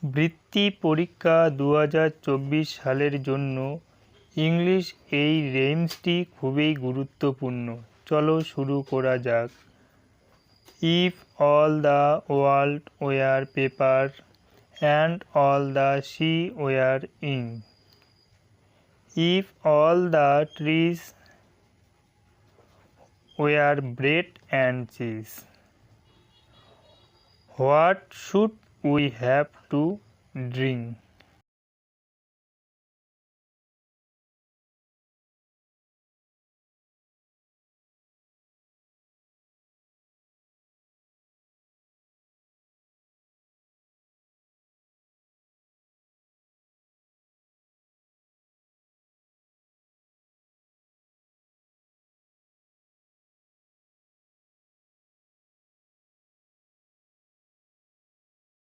বৃত্তি পরীক্ষা 2024 সালের জন্য ইংলিশ এই রেইমসটি খুবই গুরুত্বপূর্ণ। চলো শুরু করা যাক। If all the world war paper and all the sea were ink, if all the trees war bread and cheese, what should we have to drink?